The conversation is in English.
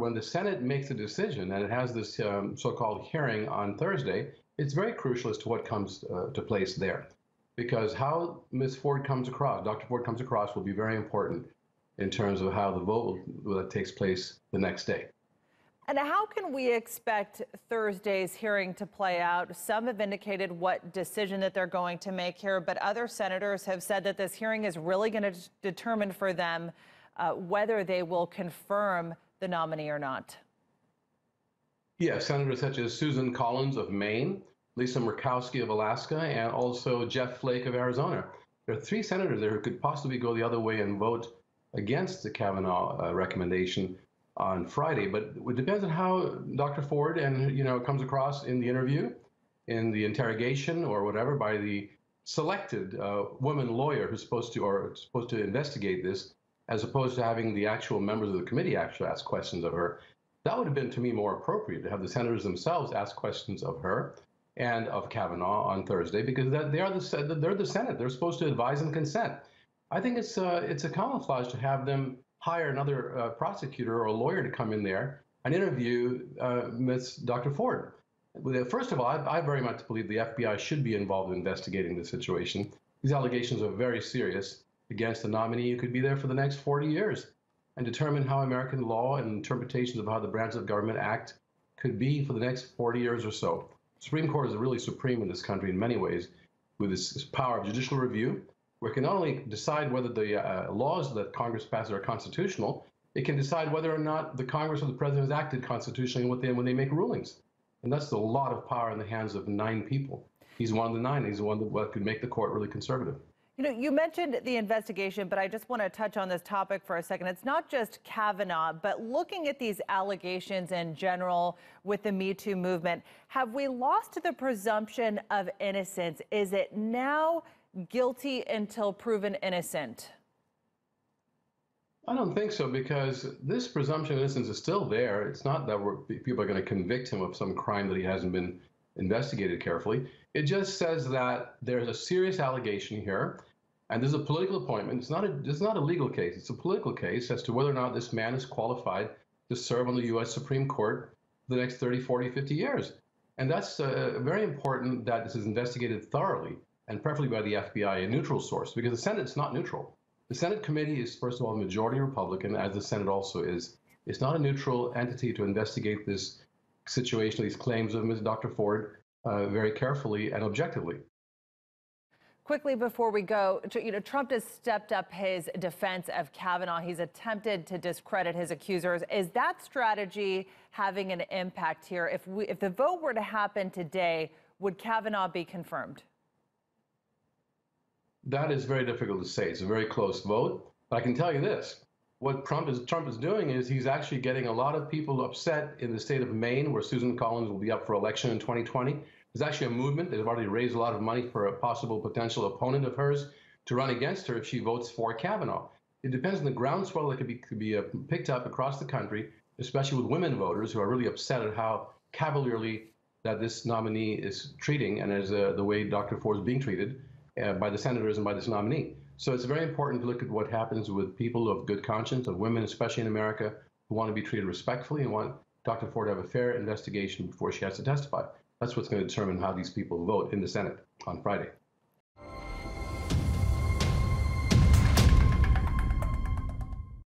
when the Senate makes a decision and it has this so-called hearing on Thursday, it's very crucial as to what comes to place there. Because how Ms. Ford comes across, Dr. Ford comes across, will be very important in terms of how the vote takes place the next day. And how can we expect Thursday's hearing to play out? Some have indicated what decision that they're going to make here, but other senators have said that this hearing is really going to determine for them whether they will confirm the nominee or not. Yes, senators such as Susan Collins of Maine, Lisa Murkowski of Alaska, and also Jeff Flake of Arizona. There are 3 senators there who could possibly go the other way and vote against the Kavanaugh recommendation on Friday. But it depends on how Dr. Ford comes across in the interview, in the interrogation, or whatever, by the selected woman lawyer who's supposed to investigate this, as opposed to having the actual members of the committee actually ask questions of her. That would have been, to me, more appropriate, to have the senators themselves ask questions of her and of Kavanaugh on Thursday, because they're the Senate. They're supposed to advise and consent. I think it's a camouflage to have them hire another prosecutor or a lawyer to come in there and interview Dr. Ford. First of all, I very much believe the FBI should be involved in investigating the situation. These allegations are very serious against the nominee who could be there for the next 40 years and determine how American law and interpretations of how the branches of government act could be for the next 40 years or so. The Supreme Court is really supreme in this country in many ways, with this power of judicial review, where it can not only decide whether the laws that Congress passes are constitutional, it can decide whether or not the Congress or the President has acted constitutionally when they make rulings. And that's a lot of power in the hands of 9 people. He's one of the 9. He's the one that could make the court really conservative. You know, you mentioned the investigation, but I just want to touch on this topic for a second. It's not just Kavanaugh, but looking at these allegations in general with the Me Too movement, have we lost the presumption of innocence? Is it now guilty until proven innocent? I don't think so, because this presumption of innocence is still there. It's not that people are going to convict him of some crime that he hasn't been investigated carefully. It just says that there's a serious allegation here, and there's a political appointment. It's not a legal case. It's a political case as to whether or not this man is qualified to serve on the U.S. Supreme Court for the next 30, 40, 50 years. And that's very important that this is investigated thoroughly, and preferably by the FBI, a neutral source, because the Senate's not neutral. The Senate committee is, first of all, majority Republican, as the Senate also is. It's not a neutral entity to investigate this situation, these claims of Ms. Dr. Ford, very carefully and objectively. Quickly before we go, Trump has stepped up his defense of Kavanaugh. He's attempted to discredit his accusers. Is that strategy having an impact here? If the vote were to happen today, would Kavanaugh be confirmed? That is very difficult to say. It's a very close vote. But I can tell you this. What Trump is doing is he's actually getting a lot of people upset in the state of Maine, where Susan Collins will be up for election in 2020. There's actually a movement that have already raised a lot of money for a possible potential opponent of hers to run against her if she votes for Kavanaugh. It depends on the groundswell that could be picked up across the country, especially with women voters who are really upset at how cavalierly that this nominee is treating, and as the way Dr. Ford is being treated by the senators and by this nominee. So it's very important to look at what happens with people of good conscience, of women, especially in America, who want to be treated respectfully and want Dr. Ford to have a fair investigation before she has to testify. That's what's going to determine how these people vote in the Senate on Friday.